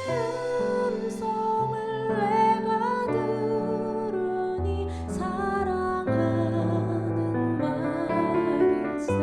음성을 내가 들으니 사랑하는 말일세.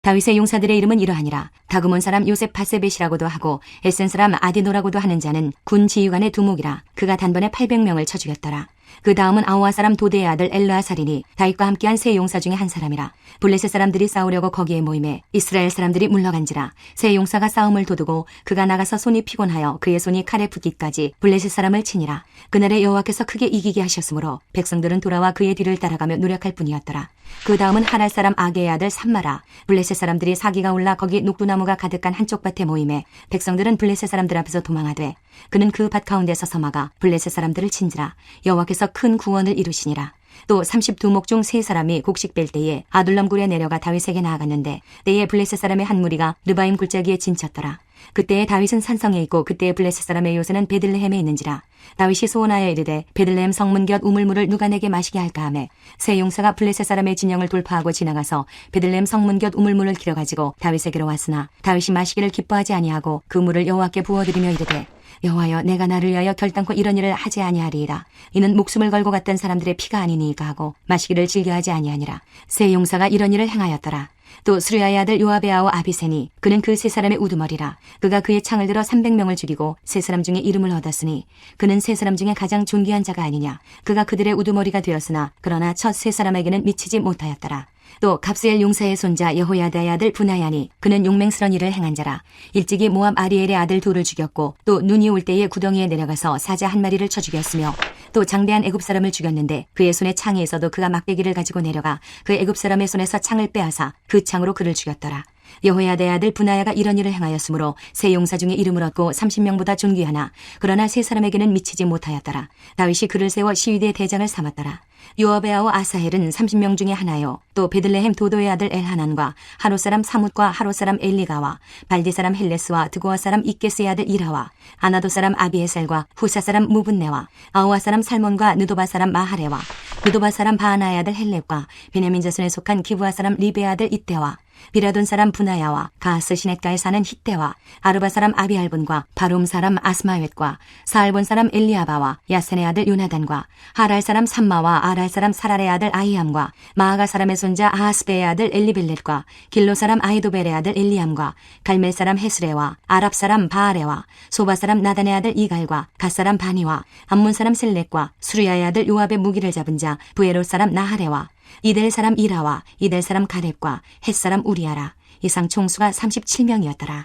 다윗의 용사들의 이름은 이러하니라. 다그몬 사람 요셉 바세벳이라고도 하고 에센 사람 아디노라고도 하는 자는 군 지휘관의 두목이라. 그가 단번에 800명을 쳐 죽였더라. 그 다음은 아우아 사람 도대의 아들 엘르아살이니 다윗과 함께한 세 용사 중에 한 사람이라. 블레셋 사람들이 싸우려고 거기에 모임에 이스라엘 사람들이 물러간지라. 세 용사가 싸움을 도두고 그가 나가서 손이 피곤하여 그의 손이 칼에 붙기까지 블레셋 사람을 치니라. 그날에 여호와께서 크게 이기게 하셨으므로 백성들은 돌아와 그의 뒤를 따라가며 노력할 뿐이었더라. 그 다음은 하랄 사람 아게의 아들 삼마라. 블레셋 사람들이 사기가 올라 거기 녹두나무가 가득한 한쪽 밭에 모임에 백성들은 블레셋 사람들 앞에서 도망하되 그는 그 밭 가운데 서서 막아 블레셋 사람들을 친지라. 여호와께서 큰 구원을 이루시니라. 또 32목 중 3사람이 곡식 뺄 때에 아둘람 굴에 내려가 다윗에게 나아갔는데 때에 블레셋 사람의 한 무리가 르바임 굴짜기에 진쳤더라. 그때에 다윗은 산성에 있고 그때에 블레셋 사람의 요새는 베들레헴에 있는지라. 다윗이 소원하여 이르되 베들레헴 성문 곁 우물물을 누가 내게 마시게 할까 하매 세 용사가 블레셋 사람의 진영을 돌파하고 지나가서 베들레헴 성문 곁 우물물을 길어가지고 다윗에게로 왔으나 다윗이 마시기를 기뻐하지 아니하고 그 물을 여호와께 부어드리며 이르되 여호와여, 내가 나를 위하여 결단코 이런 일을 하지 아니하리이다. 이는 목숨을 걸고 갔던 사람들의 피가 아니니까 하고 마시기를 즐겨하지 아니하니라. 세 용사가 이런 일을 행하였더라. 또 수르야의 아들 요압의 아우 아비세니 그는 그 세 사람의 우두머리라. 그가 그의 창을 들어 300명을 죽이고 세 사람 중에 이름을 얻었으니 그는 세 사람 중에 가장 존귀한 자가 아니냐. 그가 그들의 우두머리가 되었으나 그러나 첫 세 사람에게는 미치지 못하였더라. 또 갑스엘 용사의 손자 여호야다의 아들 부나야니 그는 용맹스런 일을 행한 자라. 일찍이 모압 아리엘의 아들 둘을 죽였고 또 눈이 올 때에 구덩이에 내려가서 사자 한 마리를 쳐 죽였으며 또 장대한 애굽 사람을 죽였는데 그의 손에 창이 있어도 그가 막대기를 가지고 내려가 그 애굽 사람의 손에서 창을 빼앗아 그 창으로 그를 죽였더라. 여호야다의 아들 부나야가 이런 일을 행하였으므로 세 용사 중에 이름을 얻고 30명보다 존귀하나 그러나 세 사람에게는 미치지 못하였더라. 다윗이 그를 세워 시위대 대장을 삼았더라. 요압의 아우 아사헬은 30명 중에 하나요. 또 베들레헴 도도의 아들 엘하난과 하롯 사람 사뭇과 하롯 사람 엘리가와 발디 사람 헬레스와 드고아 사람 이게스의 아들 이라와 아나도 사람 아비에셀과 후사 사람 무분네와 아우아 사람 살몬과 느도바 사람 마하레와 느도바 사람 바하나의 아들 헬렙과 베냐민 자손에 속한 기브아 사람 리베의 아들 이때와 비라돈 사람 부나야와 가스 시넷가에 사는 hit대와 아르바 사람 아비알본과 바룸 사람 아스마웻과 사알본 사람 엘리아바와 야센의 아들 요나단과 하랄 사람 삼마와 아랄 사람 사랄의 아들 아이암과 마아가 사람의 손자 아하스베의 아들 엘리벨렛과 길로 사람 아이도벨의 아들 엘리암과 갈멜 사람 헤스레와 아랍 사람 바아레와 소바 사람 나단의 아들 이갈과 갓 사람 바니와 암몬 사람 셀렉과 수르야의 아들 요압의 무기를 잡은 자 부에롯 사람 나하레와 이델 사람 이라와 이델 사람 가렙과 헷 사람 우리아라. 이상 총수가 37명이었더라.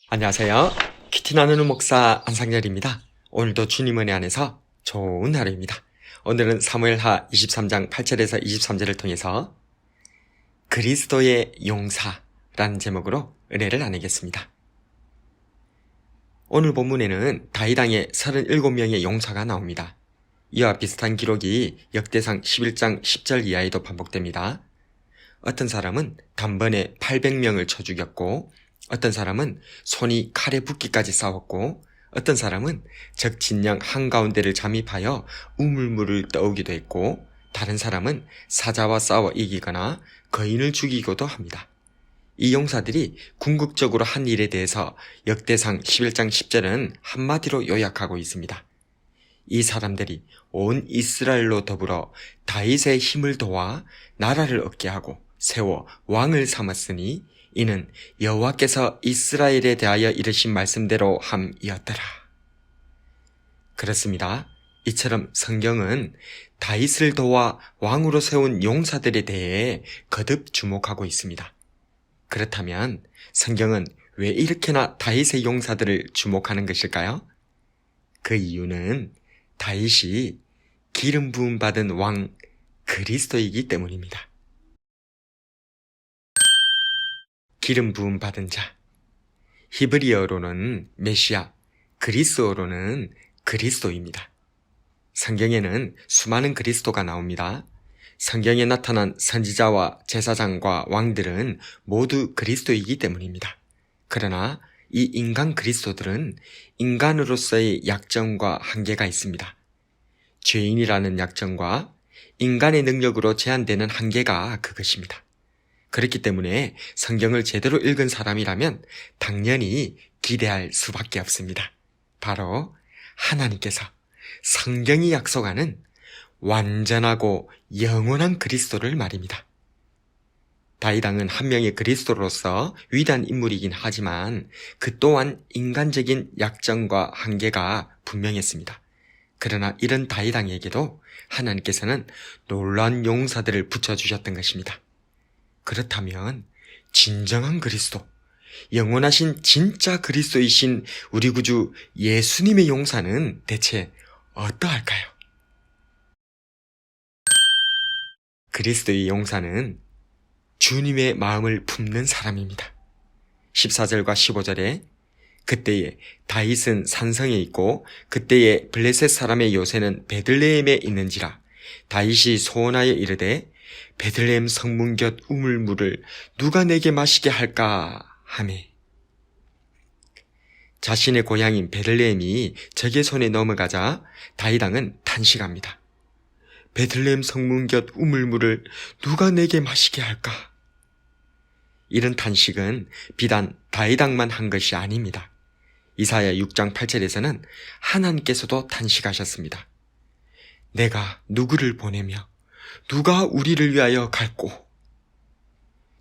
안녕하세요. 키티 나누는 목사 안상열입니다. 오늘도 주님 은혜 안에서 좋은 하루입니다. 오늘은 사무엘하 23장 8절에서 23절을 통해서 그리스도의 용사라는 제목으로 은혜를 나누겠습니다. 오늘 본문에는 다윗 왕의 37명의 용사가 나옵니다. 이와 비슷한 기록이 역대상 11장 10절 이하에도 반복됩니다. 어떤 사람은 단번에 800명을 쳐 죽였고 어떤 사람은 손이 칼에 붙기까지 싸웠고 어떤 사람은 적 진영 한가운데를 잠입하여 우물물을 떠오기도 했고 다른 사람은 사자와 싸워 이기거나 거인을 죽이기도 합니다. 이 용사들이 궁극적으로 한 일에 대해서 역대상 11장 10절은 한마디로 요약하고 있습니다. 이 사람들이 온 이스라엘로 더불어 다윗의 힘을 도와 나라를 얻게 하고 세워 왕을 삼았으니 이는 여호와께서 이스라엘에 대하여 이르신 말씀대로 함이었더라. 그렇습니다. 이처럼 성경은 다윗을 도와 왕으로 세운 용사들에 대해 거듭 주목하고 있습니다. 그렇다면 성경은 왜 이렇게나 다윗의 용사들을 주목하는 것일까요? 그 이유는 다윗이 기름 부음 받은 왕 그리스도이기 때문입니다. 기름 부음 받은 자. 히브리어로는 메시아, 그리스어로는 그리스도입니다. 성경에는 수많은 그리스도가 나옵니다. 성경에 나타난 선지자와 제사장과 왕들은 모두 그리스도이기 때문입니다. 그러나 이 인간 그리스도들은 인간으로서의 약점과 한계가 있습니다. 죄인이라는 약점과 인간의 능력으로 제한되는 한계가 그것입니다. 그렇기 때문에 성경을 제대로 읽은 사람이라면 당연히 기대할 수밖에 없습니다. 바로 하나님께서 성경이 약속하는 완전하고 영원한 그리스도를 말입니다. 다윗왕은 한 명의 그리스도로서 위대한 인물이긴 하지만 그 또한 인간적인 약점과 한계가 분명했습니다. 그러나 이런 다윗왕에게도 하나님께서는 놀라운 용사들을 붙여주셨던 것입니다. 그렇다면 진정한 그리스도, 영원하신 진짜 그리스도이신 우리 구주 예수님의 용사는 대체 어떠할까요? 그리스도의 용사는 주님의 마음을 품는 사람입니다. 14절과 15절에 그때에 다윗은 산성에 있고 그때에 블레셋 사람의 요새는 베들레헴에 있는지라 다윗이 소원하여 이르되 베들레헴 성문 곁 우물물을 누가 내게 마시게 할까 하매 자신의 고향인 베들레헴이 적의 손에 넘어가자 다윗왕은 탄식합니다. 베들레헴 성문 곁 우물물을 누가 내게 마시게 할까? 이런 탄식은 비단 다윗왕만 한 것이 아닙니다. 이사야 6장 8절에서는 하나님께서도 탄식하셨습니다. 내가 누구를 보내며 누가 우리를 위하여 갈꼬?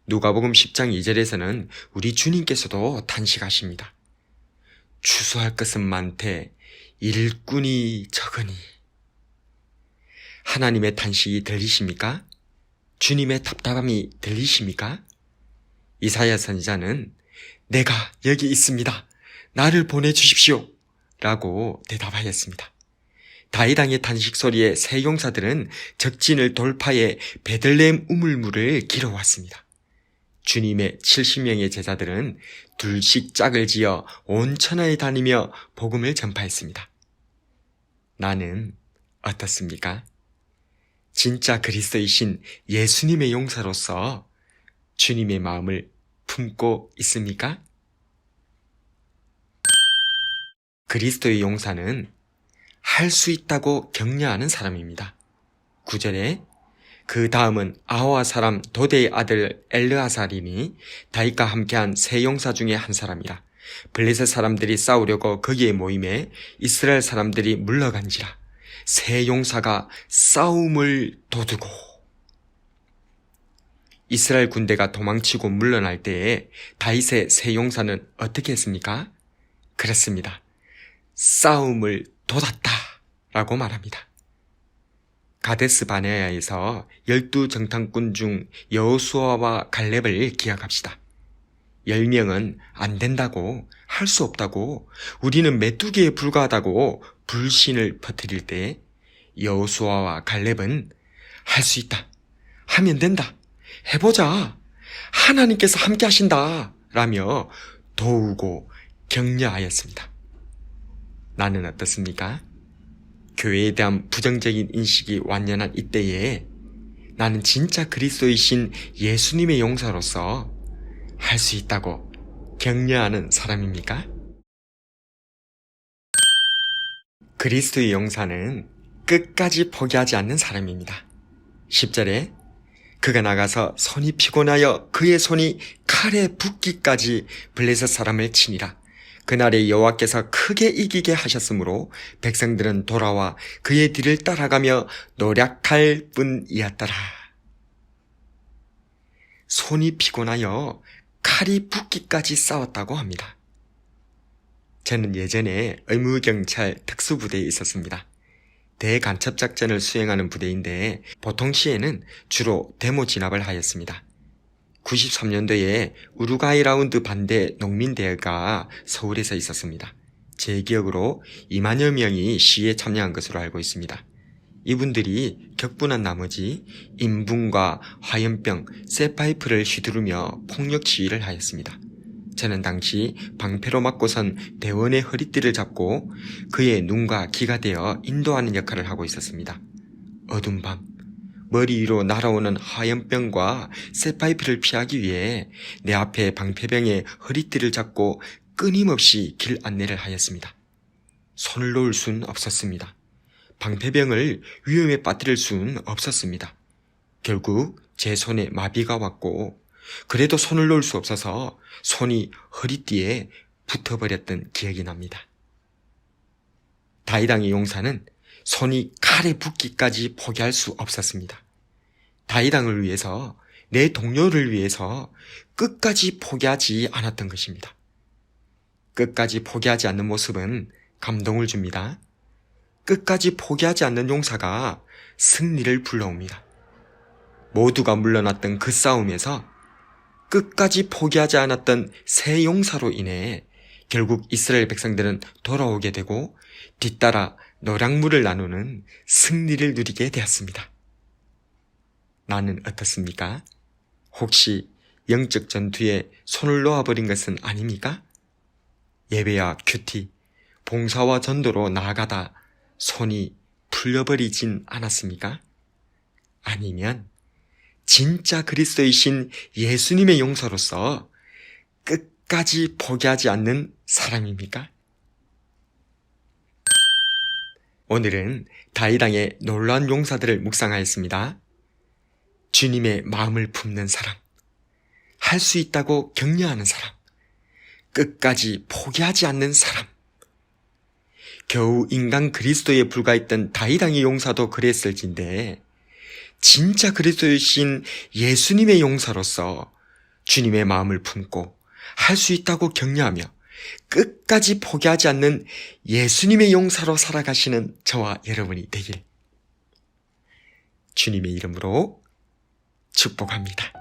누가복음 10장 2절에서는 우리 주님께서도 탄식하십니다. 추수할 것은 많되 일꾼이 적으니. 하나님의 탄식이 들리십니까? 주님의 답답함이 들리십니까? 이사야 선지자는 내가 여기 있습니다. 나를 보내주십시오. 라고 대답하였습니다. 다윗왕의 탄식 소리에 세 용사들은 적진을 돌파해 베들레헴 우물물을 길어왔습니다. 주님의 70명의 제자들은 둘씩 짝을 지어 온 천하에 다니며 복음을 전파했습니다. 나는 어떻습니까? 진짜 그리스도이신 예수님의 용사로서 주님의 마음을 품고 있습니까? 그리스도의 용사는 할 수 있다고 격려하는 사람입니다. 9절에 그 다음은 아호와 사람 도대의 아들 엘르아살이니 다윗과 함께한 세 용사 중에 한 사람이라. 블레셋 사람들이 싸우려고 거기에 모임에 이스라엘 사람들이 물러간지라. 세 용사가 싸움을 도두고. 이스라엘 군대가 도망치고 물러날 때에 다윗의 세 용사는 어떻게 했습니까? 그렇습니다. 싸움을 돋았다 라고 말합니다. 가데스 바네아에서 12정탐꾼 중 여호수아와 갈렙을 기억합시다. 10명은 안 된다고, 할 수 없다고, 우리는 메뚜기에 불과하다고 불신을 퍼뜨릴 때 여호수아와 갈렙은 할 수 있다, 하면 된다, 해보자, 하나님께서 함께 하신다 라며 도우고 격려하였습니다. 나는 어떻습니까? 교회에 대한 부정적인 인식이 완연한 이때에 나는 진짜 그리스도이신 예수님의 용사로서 할 수 있다고 격려하는 사람입니까? 그리스도의 용사는 끝까지 포기하지 않는 사람입니다. 10절에 그가 나가서 손이 피곤하여 그의 손이 칼에 붓기까지 블레셋 사람을 치니라. 그날에 여호와께서 크게 이기게 하셨으므로 백성들은 돌아와 그의 뒤를 따라가며 노략할 뿐이었더라. 손이 피곤하여 칼이 붓기까지 싸웠다고 합니다. 저는 예전에 의무경찰 특수부대에 있었습니다. 대간첩작전을 수행하는 부대인데 보통 시에는 주로 데모 진압을 하였습니다. 93년도에 우루과이 라운드 반대 농민대회가 서울에서 있었습니다. 제 기억으로 2만여 명이 시위에 참여한 것으로 알고 있습니다. 이분들이 격분한 나머지 인분과 화염병, 쇠파이프를 휘두르며 폭력 시위를 하였습니다. 저는 당시 방패로 맞고선 대원의 허리띠를 잡고 그의 눈과 귀가 되어 인도하는 역할을 하고 있었습니다. 어두운 밤, 머리 위로 날아오는 화염병과 쇠파이프를 피하기 위해 내 앞에 방패병의 허리띠를 잡고 끊임없이 길 안내를 하였습니다. 손을 놓을 순 없었습니다. 방패병을 위험에 빠뜨릴 순 없었습니다. 결국 제 손에 마비가 왔고 그래도 손을 놓을 수 없어서 손이 허리띠에 붙어버렸던 기억이 납니다. 다윗왕의 용사는 손이 칼에 붙기까지 포기할 수 없었습니다. 다윗왕을 위해서, 내 동료를 위해서 끝까지 포기하지 않았던 것입니다. 끝까지 포기하지 않는 모습은 감동을 줍니다. 끝까지 포기하지 않는 용사가 승리를 불러옵니다. 모두가 물러났던 그 싸움에서 끝까지 포기하지 않았던 새 용사로 인해 결국 이스라엘 백성들은 돌아오게 되고 뒤따라 노량물을 나누는 승리를 누리게 되었습니다. 나는 어떻습니까? 혹시 영적 전투에 손을 놓아버린 것은 아닙니까? 예배와 큐티, 봉사와 전도로 나아가다 손이 풀려버리진 않았습니까? 아니면 진짜 그리스도이신 예수님의 용사로서 끝까지 포기하지 않는 사람입니까? 오늘은 다윗왕의 놀라운 용사들을 묵상하였습니다. 주님의 마음을 품는 사람, 할 수 있다고 격려하는 사람, 끝까지 포기하지 않는 사람. 겨우 인간 그리스도에 불과했던 다윗왕의 용사도 그랬을진데 진짜 그리스도이신 예수님의 용사로서 주님의 마음을 품고 할 수 있다고 격려하며 끝까지 포기하지 않는 예수님의 용사로 살아가시는 저와 여러분이 되길 주님의 이름으로 축복합니다.